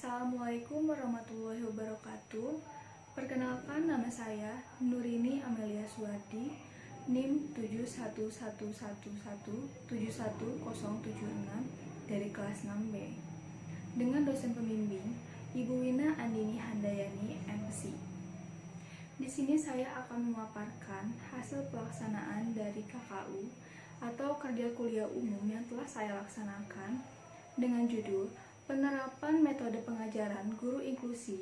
Assalamualaikum warahmatullahi wabarakatuh. Perkenalkan, nama saya Nurini Amelia Suwardi, NIM 71111711076 dari kelas 6B. Dengan dosen pembimbing Ibu Wina Andini Handayani, MC. Di sini saya akan memaparkan hasil pelaksanaan dari KKU atau kerja kuliah umum yang telah saya laksanakan dengan judul Penerapan Metode Pengajaran Guru Inklusi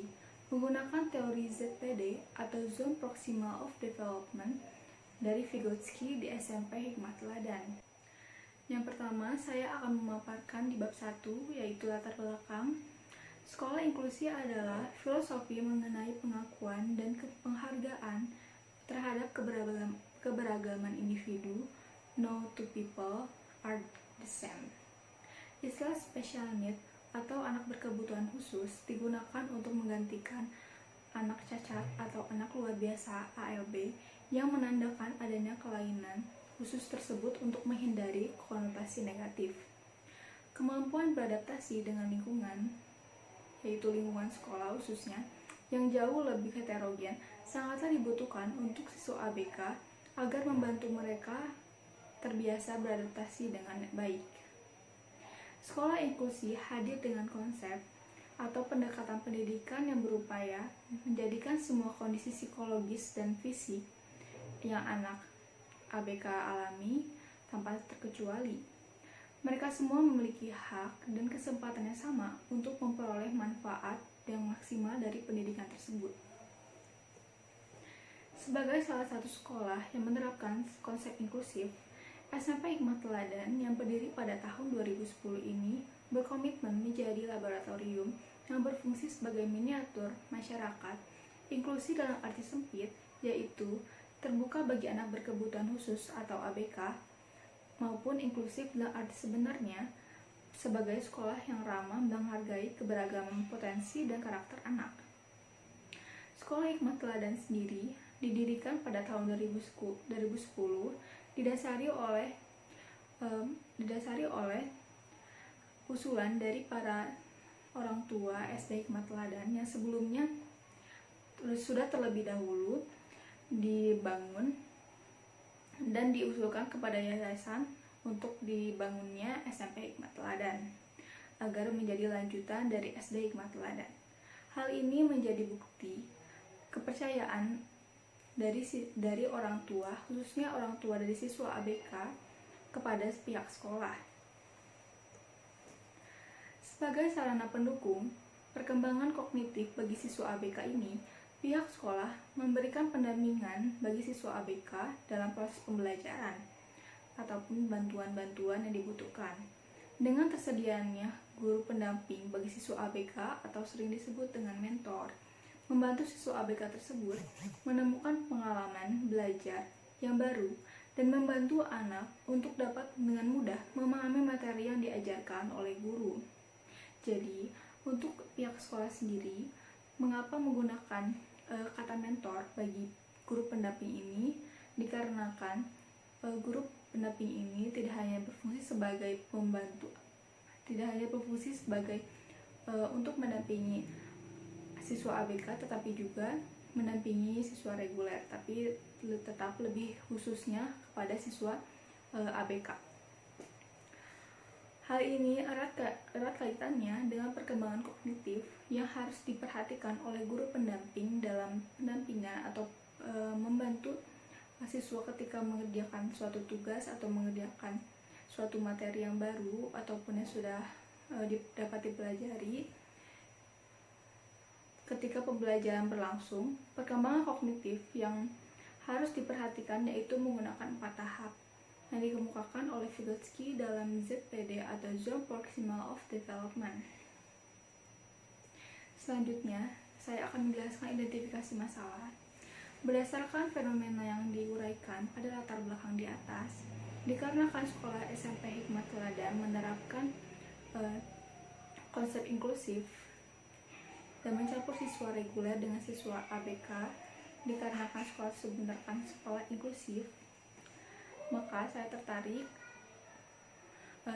menggunakan teori ZPD atau Zone Proximal of Development dari Vygotsky di SMP Hikmat Teladan. Yang pertama, saya akan memaparkan di bab 1, yaitu latar belakang. Sekolah inklusi adalah filosofi mengenai pengakuan dan penghargaan terhadap keberagaman individu. No two people are the same. Istilah special need atau anak berkebutuhan khusus digunakan untuk menggantikan anak cacat atau anak luar biasa ALB yang menandakan adanya kelainan khusus tersebut untuk menghindari konotasi negatif. Kemampuan beradaptasi dengan lingkungan, yaitu lingkungan sekolah khususnya, yang jauh lebih heterogen, sangatlah dibutuhkan untuk siswa ABK agar membantu mereka terbiasa beradaptasi dengan baik. Sekolah inklusi hadir dengan konsep atau pendekatan pendidikan yang berupaya menjadikan semua kondisi psikologis dan fisik yang anak ABK alami tanpa terkecuali. Mereka semua memiliki hak dan kesempatan yang sama untuk memperoleh manfaat yang maksimal dari pendidikan tersebut. Sebagai salah satu sekolah yang menerapkan konsep inklusif, SMP Hikmat Teladan yang berdiri pada tahun 2010 ini berkomitmen menjadi laboratorium yang berfungsi sebagai miniatur masyarakat inklusi dalam arti sempit, yaitu terbuka bagi anak berkebutuhan khusus atau ABK, maupun inklusif dalam arti sebenarnya sebagai sekolah yang ramah menghargai keberagaman potensi dan karakter anak. Sekolah Hikmat Teladan sendiri didirikan pada tahun 2010 didasari oleh usulan dari para orang tua SD Hikmat Teladan yang sebelumnya sudah terlebih dahulu dibangun dan diusulkan kepada yayasan untuk dibangunnya SMP Hikmat Teladan agar menjadi lanjutan dari SD Hikmat Teladan. Hal ini menjadi bukti kepercayaan dari orang tua, khususnya orang tua dari siswa ABK kepada pihak sekolah. Sebagai sarana pendukung perkembangan kognitif bagi siswa ABK ini, pihak sekolah memberikan pendampingan bagi siswa ABK dalam proses pembelajaran ataupun bantuan-bantuan yang dibutuhkan. Dengan tersediaannya guru pendamping bagi siswa ABK atau sering disebut dengan mentor, membantu siswa ABK tersebut menemukan pengalaman belajar yang baru dan membantu anak untuk dapat dengan mudah memahami materi yang diajarkan oleh guru. Jadi, untuk pihak sekolah sendiri, mengapa menggunakan kata mentor bagi guru pendamping ini? Dikarenakan guru pendamping ini tidak hanya berfungsi sebagai pembantu, untuk mendampingi siswa ABK, tetapi juga mendampingi siswa reguler, tapi tetap lebih khususnya kepada siswa ABK. Hal ini erat kaitannya dengan perkembangan kognitif yang harus diperhatikan oleh guru pendamping dalam pendampingan atau membantu siswa ketika mengerjakan suatu tugas atau mengerjakan suatu materi yang baru ataupun yang sudah dapat dipelajari. Ketika pembelajaran berlangsung, perkembangan kognitif yang harus diperhatikan yaitu menggunakan 4 tahap yang dikemukakan oleh Vygotsky dalam ZPD atau Zone Proximal of Development. Selanjutnya, saya akan menjelaskan identifikasi masalah. Berdasarkan fenomena yang diuraikan pada latar belakang di atas, dikarenakan sekolah SMP Hikmat Teladan menerapkan konsep inklusif dan mencampur siswa reguler dengan siswa ABK, dikarenakan sekolah sebenarnya sekolah inklusif, maka saya tertarik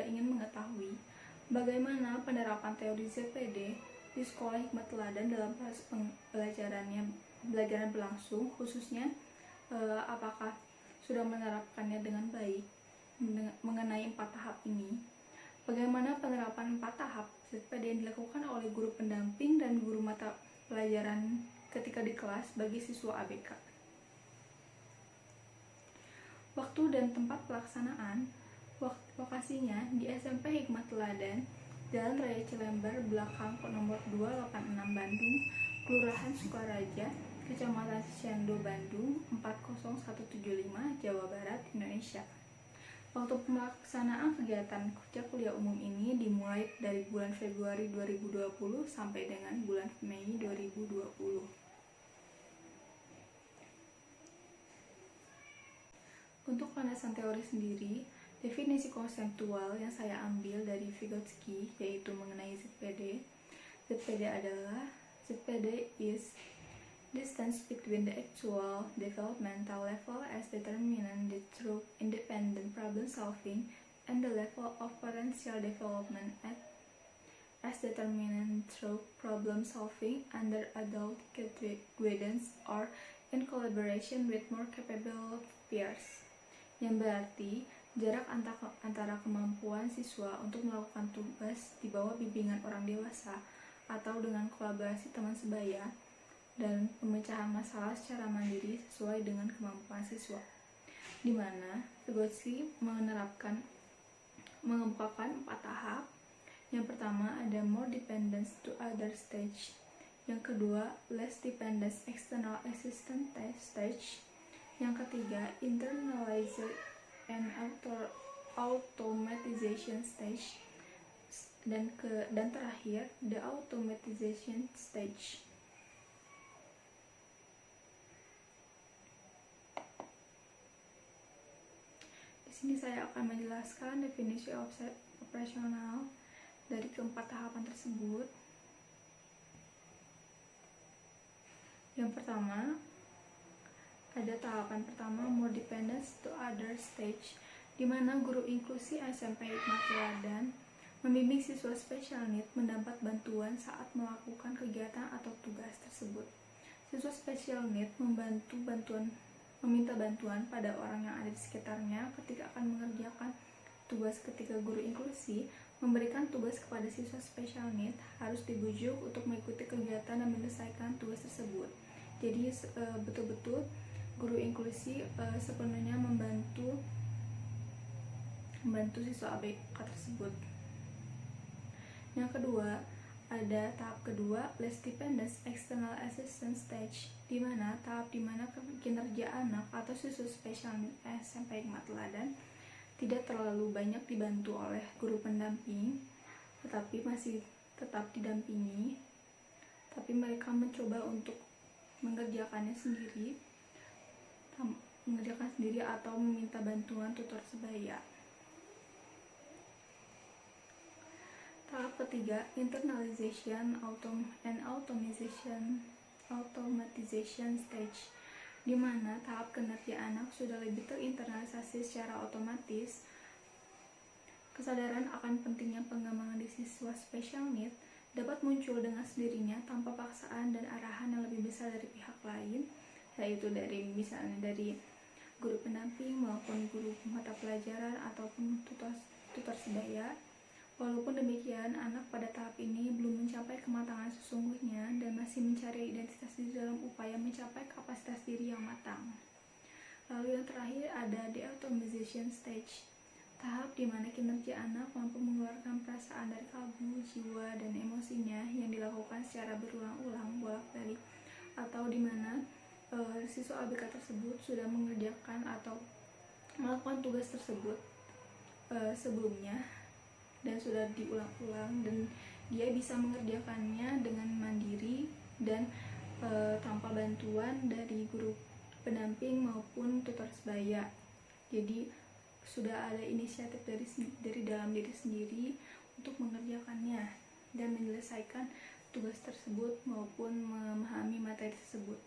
ingin mengetahui bagaimana penerapan teori ZPD di sekolah Hikmat Teladan dalam proses belajaran berlangsung, khususnya apakah sudah menerapkannya dengan baik mengenai 4 tahap ini. Bagaimana penerapan 4 tahap ZPD yang dilakukan oleh guru pendamping dan guru mata pelajaran ketika di kelas bagi siswa ABK. Waktu dan tempat pelaksanaan. Lokasinya di SMP Hikmat Teladan, Jalan Raya Cilember, belakang nomor 286 Bandung, Kelurahan Sukaraja, Kecamatan Cisyando, Bandung 40175, Jawa Barat, Indonesia. Waktu pelaksanaan kegiatan kerja kuliah umum ini dimulai dari bulan Februari 2020 sampai dengan bulan Mei 2020. Untuk landasan teori sendiri, definisi konseptual yang saya ambil dari Vygotsky yaitu mengenai ZPD. ZPD adalah ZPD is distance between the actual developmental level as determined through independent problem solving and the level of potential development as determined through problem solving under adult guidance or in collaboration with more capable peers. Yang berarti jarak antara kemampuan siswa untuk melakukan tugas di bawah bimbingan orang dewasa atau dengan kolaborasi teman sebaya dan pemecahan masalah secara mandiri sesuai dengan kemampuan siswa, di mana Vygotsky mengemukakan 4 tahap. Yang pertama ada more dependence to other stage, yang kedua less dependence external assistance stage, yang ketiga internalization and automatization stage, dan terakhir the automatization stage. Di sini saya akan menjelaskan definisi operasional dari keempat tahapan tersebut. Yang pertama, ada tahapan pertama more dependence to other stage, di mana guru inklusi SMP Hikmat Teladan membimbing siswa special need mendapat bantuan saat melakukan kegiatan atau tugas tersebut. Siswa special need meminta bantuan pada orang yang ada di sekitarnya ketika akan mengerjakan tugas. Ketika guru inklusi memberikan tugas kepada siswa special need, harus dibujuk untuk mengikuti kegiatan dan menyelesaikan tugas tersebut. Jadi betul-betul guru inklusi sepenuhnya membantu siswa ABK tersebut. Yang kedua, ada tahap kedua less dependence external assistance stage, di mana tahap di mana kinerja anak atau siswa spesial SMP Hikmat Teladan tidak terlalu banyak dibantu oleh guru pendamping, tetapi masih tetap didampingi, tapi mereka mencoba untuk mengerjakannya sendiri atau meminta bantuan tutor sebaya. Tahap ketiga, internalization and automatization stage, di mana tahap kinerja anak sudah lebih terinternalisasi secara otomatis. Kesadaran akan pentingnya pengembangan di siswa special need dapat muncul dengan sendirinya tanpa paksaan dan arahan yang lebih besar dari pihak lain, yaitu misalnya dari guru pendamping maupun guru mata pelajaran ataupun tutor sebaya. Walaupun demikian, anak pada tahap ini belum mencapai kematangan sesungguhnya dan masih mencari identitas diri dalam upaya mencapai kapasitas diri yang matang. Lalu yang terakhir ada the automation stage, tahap di mana kinerja anak mampu mengeluarkan perasaan dari kalbu, jiwa, dan emosinya yang dilakukan secara berulang-ulang bolak-balik, atau di mana siswa ABK tersebut sudah mengerjakan atau melakukan tugas tersebut sebelumnya dan sudah diulang-ulang, dan dia bisa mengerjakannya dengan mandiri dan tanpa bantuan dari guru pendamping maupun tutor sebaya. Jadi sudah ada inisiatif dari dalam diri sendiri untuk mengerjakannya dan menyelesaikan tugas tersebut maupun memahami materi tersebut.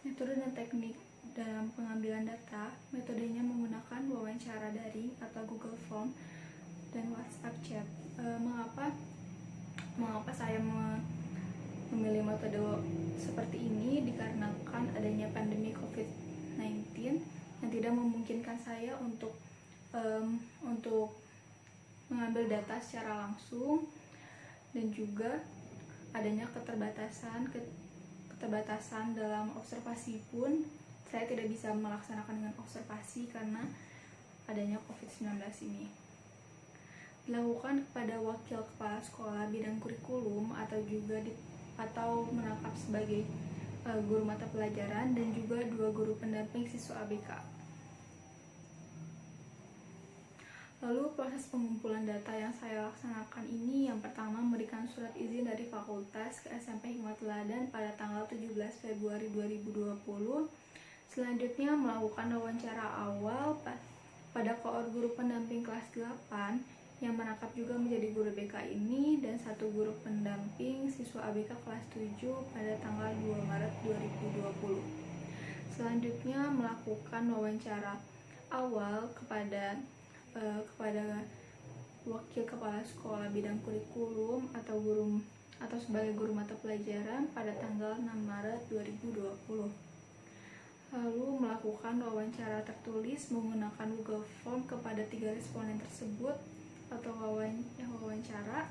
Metode dan teknik dalam pengambilan data, metodenya menggunakan wawancara daring atau Google Form dan WhatsApp chat. Mengapa Mengapa saya memilih metode seperti ini? Dikarenakan adanya pandemi COVID-19 yang tidak memungkinkan saya untuk mengambil data secara langsung, dan juga adanya keterbatasan dalam observasi pun saya tidak bisa melaksanakan dengan observasi karena adanya COVID-19 ini. Dilakukan kepada wakil kepala sekolah bidang kurikulum atau menangkap sebagai guru mata pelajaran dan juga 2 guru pendamping siswa ABK. Lalu proses pengumpulan data yang saya laksanakan ini, yang pertama memberikan surat izin dari fakultas ke SMP Hikmat Teladan pada tanggal 17 Februari 2020. Selanjutnya melakukan wawancara awal pada koor guru pendamping kelas 8 yang merangkap juga menjadi guru BK ini, dan 1 guru pendamping siswa ABK kelas 7 pada tanggal 2 Maret 2020. Selanjutnya melakukan wawancara awal kepada wakil kepala sekolah bidang kurikulum atau sebagai guru mata pelajaran pada tanggal 6 Maret 2020. Lalu melakukan wawancara tertulis menggunakan Google Form kepada 3 responden tersebut atau wawancara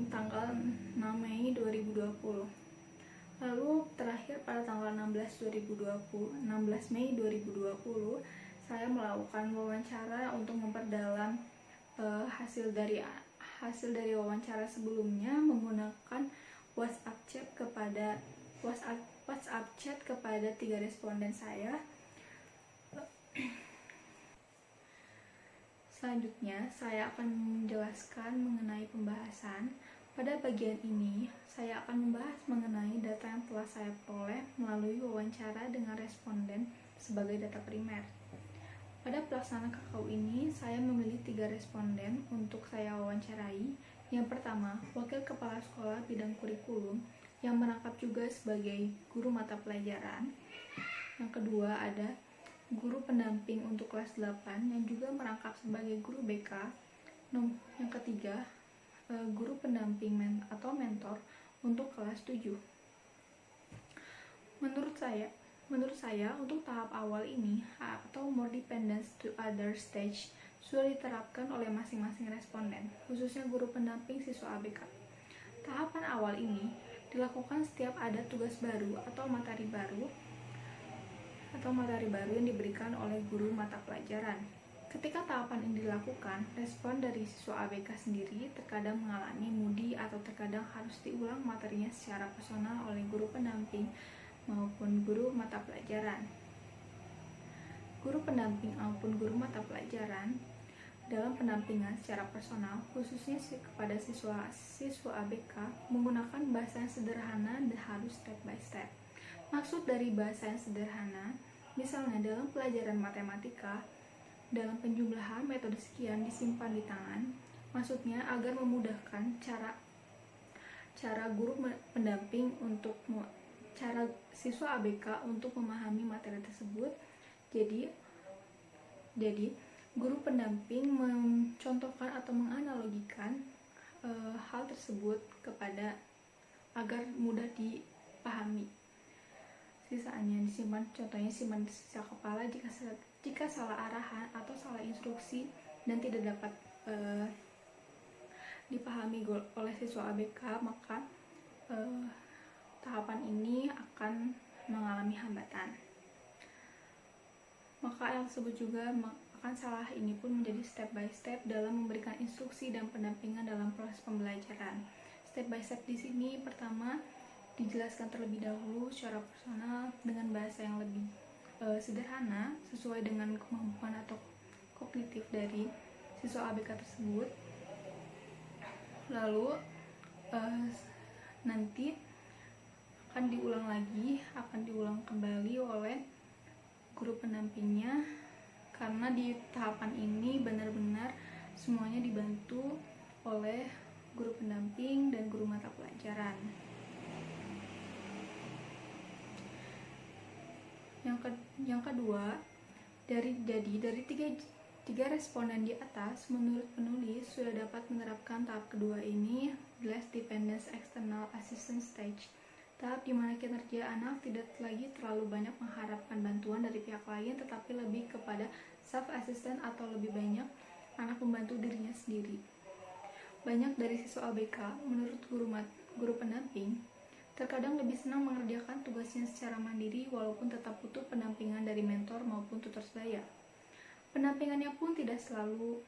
tanggal 6 Mei 2020. Lalu terakhir pada tanggal 16 Mei 2020 saya melakukan wawancara untuk memperdalam hasil dari wawancara sebelumnya menggunakan WhatsApp chat kepada 3 responden saya. Selanjutnya, saya akan menjelaskan mengenai pembahasan. Pada bagian ini, saya akan membahas mengenai data yang telah saya peroleh melalui wawancara dengan responden sebagai data primer. Pada pelaksanaan KKU ini, saya memilih 3 responden untuk saya wawancarai. Yang pertama, wakil kepala sekolah bidang kurikulum yang merangkap juga sebagai guru mata pelajaran. Yang kedua, ada guru pendamping untuk kelas 8 yang juga merangkap sebagai guru BK. Yang ketiga, guru pendamping atau mentor untuk kelas 7. Menurut saya, untuk tahap awal ini atau more dependence to other stage sudah diterapkan oleh masing-masing responden, khususnya guru pendamping siswa ABK. Tahapan awal ini dilakukan setiap ada tugas baru atau materi baru yang diberikan oleh guru mata pelajaran. Ketika tahapan ini dilakukan, respon dari siswa ABK sendiri terkadang mengalami mudi atau terkadang harus diulang materinya secara personal oleh guru pendamping maupun guru mata pelajaran. Guru pendamping maupun guru mata pelajaran dalam pendampingan secara personal, khususnya kepada siswa ABK, menggunakan bahasa yang sederhana dan harus step by step. Maksud dari bahasa yang sederhana, misalnya dalam pelajaran matematika, dalam penjumlahan metode sekian disimpan di tangan, maksudnya agar memudahkan cara guru pendamping cara siswa ABK untuk memahami materi tersebut. Jadi guru pendamping mencontohkan atau menganalogikan hal tersebut agar mudah dipahami. Sisanya contohnya simpan di sisa kepala jika salah arahan atau salah instruksi dan tidak dapat dipahami oleh siswa ABK, maka tahapan ini akan mengalami hambatan. Maka yang tersebut juga akan salah ini pun menjadi step by step dalam memberikan instruksi dan pendampingan dalam proses pembelajaran. Step by step di sini pertama dijelaskan terlebih dahulu secara personal dengan bahasa yang lebih sederhana sesuai dengan kemampuan atau kognitif dari siswa ABK tersebut. Lalu nanti akan diulang kembali oleh guru pendampingnya, karena di tahapan ini benar-benar semuanya dibantu oleh guru pendamping dan guru mata pelajaran. Yang kedua, dari Tiga responden di atas, menurut penulis, sudah dapat menerapkan tahap kedua ini, less dependence external assistance stage. Tahap di mana kinerja anak tidak lagi terlalu banyak mengharapkan bantuan dari pihak lain, tetapi lebih kepada self-assistant atau lebih banyak anak membantu dirinya sendiri. Banyak dari siswa ABK, menurut guru pendamping, terkadang lebih senang mengerjakan tugasnya secara mandiri walaupun tetap butuh pendampingan dari mentor maupun tutor sebaya. Pendampingannya pun tidak selalu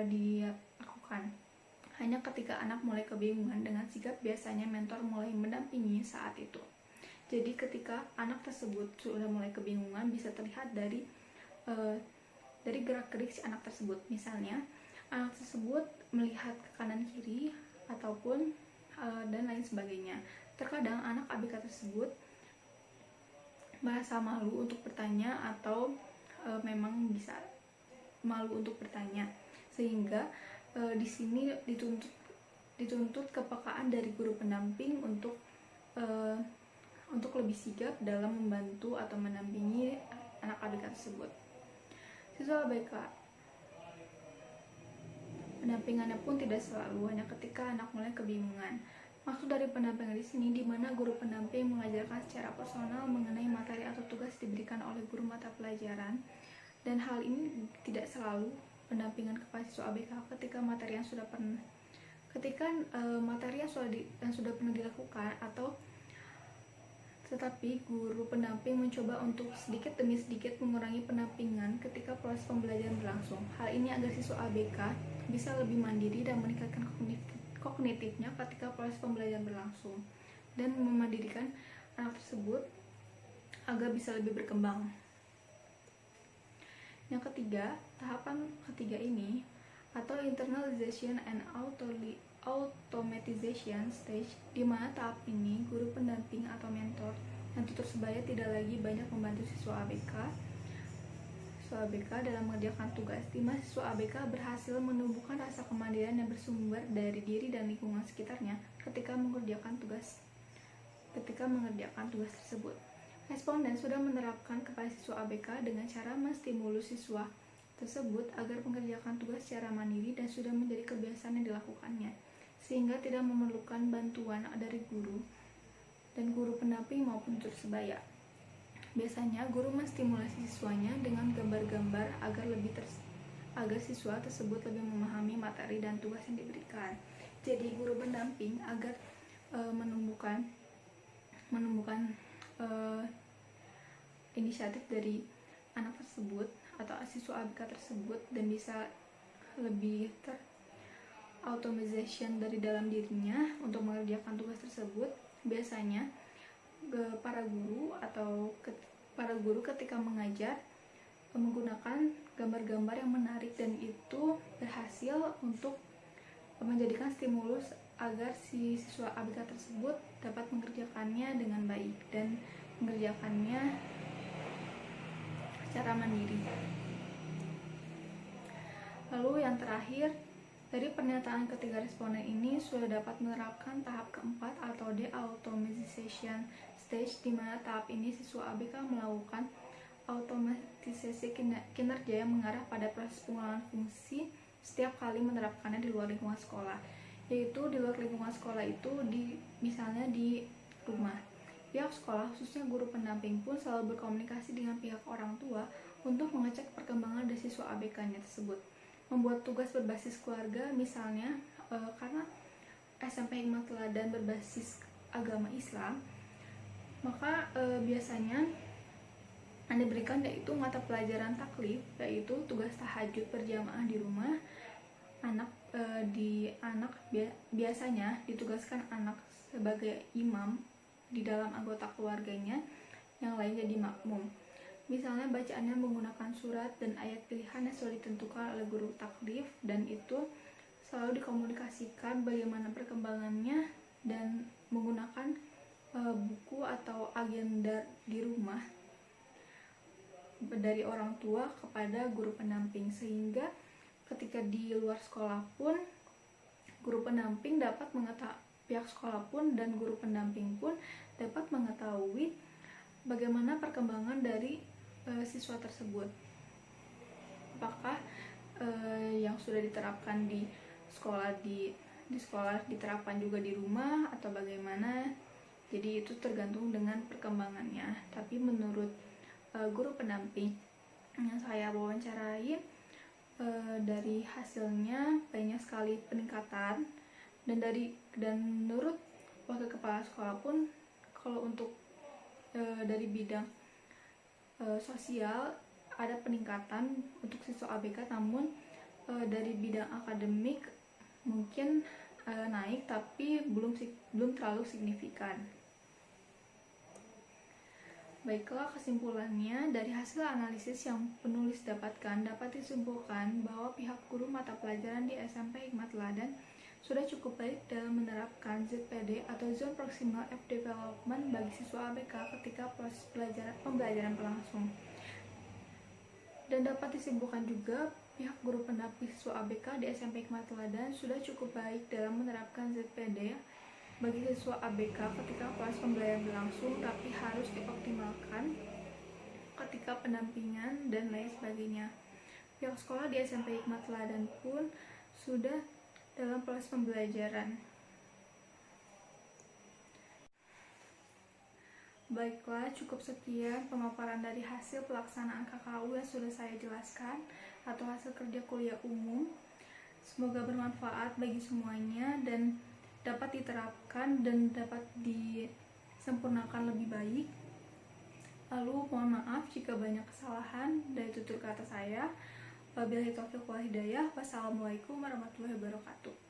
dilakukan. Hanya ketika anak mulai kebingungan dengan sigap, biasanya mentor mulai mendampingi saat itu. Jadi ketika anak tersebut sudah mulai kebingungan, bisa terlihat dari gerak-gerik si anak tersebut. Misalnya, anak tersebut melihat ke kanan kiri ataupun dan lain sebagainya. Terkadang anak ABK tersebut merasa malu untuk bertanya atau memang bisa malu untuk bertanya, sehingga di sini dituntut kepekaan dari guru pendamping untuk lebih sigap dalam membantu atau mendampingi anak ABK tersebut. Siswa ABK, pendampingannya pun tidak selalu hanya ketika anak mulai kebingungan. Maksud dari pendampingan di sini di mana guru pendamping mengajarkan secara personal mengenai materi atau tugas diberikan oleh guru mata pelajaran, dan hal ini tidak selalu pendampingan kepada siswa ABK ketika materi yang sudah pernah pernah dilakukan, atau tetapi guru pendamping mencoba untuk sedikit demi sedikit mengurangi pendampingan ketika proses pembelajaran berlangsung. Hal ini agar siswa ABK bisa lebih mandiri dan meningkatkan kognitifnya ketika proses pembelajaran berlangsung, dan memandirikan anak tersebut agar bisa lebih berkembang. Yang ketiga, tahapan ketiga ini atau internalization and automatization stage, di mana tahap ini guru pendamping atau mentor dan tutor sebaya tidak lagi banyak membantu siswa ABK dalam mengerjakan tugas, di mana siswa ABK berhasil menumbuhkan rasa kemandirian yang bersumber dari diri dan lingkungan sekitarnya ketika mengerjakan tugas tersebut. Responden sudah menerapkan kepada siswa ABK dengan cara menstimulus siswa tersebut agar mengerjakan tugas secara mandiri dan sudah menjadi kebiasaan yang dilakukannya, sehingga tidak memerlukan bantuan dari guru dan guru pendamping maupun tutor sebaya. Biasanya guru menstimulasi siswanya dengan gambar-gambar agar siswa tersebut lebih memahami materi dan tugas yang diberikan. Jadi guru pendamping agar menumbuhkan inisiatif dari anak tersebut atau siswa ABK tersebut dan bisa lebih automation dari dalam dirinya untuk mengerjakan tugas tersebut. Biasanya para guru ketika mengajar menggunakan gambar-gambar yang menarik, dan itu berhasil untuk menjadikan stimulus agar si siswa ABK tersebut dapat mengerjakannya dengan baik dan mengerjakannya secara mandiri. Lalu yang terakhir, dari pernyataan ketiga responden ini sudah dapat menerapkan tahap keempat atau de-automatization stage, di mana tahap ini siswa ABK melakukan automatisasi kinerja yang mengarah pada proses pengulangan fungsi setiap kali menerapkannya di luar lingkungan sekolah, yaitu di luar lingkungan sekolah itu misalnya di rumah. Pihak sekolah, khususnya guru pendamping, pun selalu berkomunikasi dengan pihak orang tua untuk mengecek perkembangan dari siswa ABK-nya tersebut. Membuat tugas berbasis keluarga, misalnya karena SMP Hikmat Teladan berbasis agama Islam, maka biasanya yang diberikan yaitu mata pelajaran taklif, yaitu tugas tahajud berjamaah di rumah. Biasanya ditugaskan anak sebagai imam di dalam anggota keluarganya, yang lain jadi makmum. Misalnya bacaannya menggunakan surat dan ayat pilihan yang sudah ditentukan oleh guru taklif, dan itu selalu dikomunikasikan bagaimana perkembangannya dan menggunakan buku atau agenda di rumah dari orang tua kepada guru pendamping, sehingga ketika di luar sekolah pun guru pendamping dapat pihak sekolah pun dan guru pendamping pun dapat mengetahui bagaimana perkembangan dari siswa tersebut. apakah yang sudah diterapkan di sekolah diterapkan juga di rumah atau bagaimana. Jadi itu tergantung dengan perkembangannya. Tapi menurut guru pendamping yang saya wawancarai, dari hasilnya banyak sekali peningkatan, dan menurut wakil kepala sekolah pun kalau untuk dari bidang sosial ada peningkatan untuk siswa ABK, namun dari bidang akademik mungkin naik tapi belum terlalu signifikan. Baiklah, kesimpulannya dari hasil analisis yang penulis dapatkan dapat disimpulkan bahwa pihak guru mata pelajaran di SMP Hikmat Teladan sudah cukup baik dalam menerapkan ZPD atau Zone Proximal App Development bagi siswa ABK ketika proses pembelajaran berlangsung. Dan dapat disimpulkan juga pihak guru pendamping siswa ABK di SMP Hikmat Teladan sudah cukup baik dalam menerapkan ZPD bagi siswa ABK ketika proses pembelajaran berlangsung, tapi harus dioptimalkan ketika pendampingan dan lain sebagainya. Pihak sekolah di SMP Hikmat Teladan pun sudah dalam proses pembelajaran. Baiklah, cukup sekian pemaparan dari hasil pelaksanaan KKU yang sudah saya jelaskan atau hasil kerja kuliah umum. Semoga bermanfaat bagi semuanya dan dapat diterapkan dan dapat disempurnakan lebih baik. Lalu mohon maaf jika banyak kesalahan dari tutur kata saya. Wabillahi taufiq wal hidayah. Wassalamualaikum warahmatullahi wabarakatuh.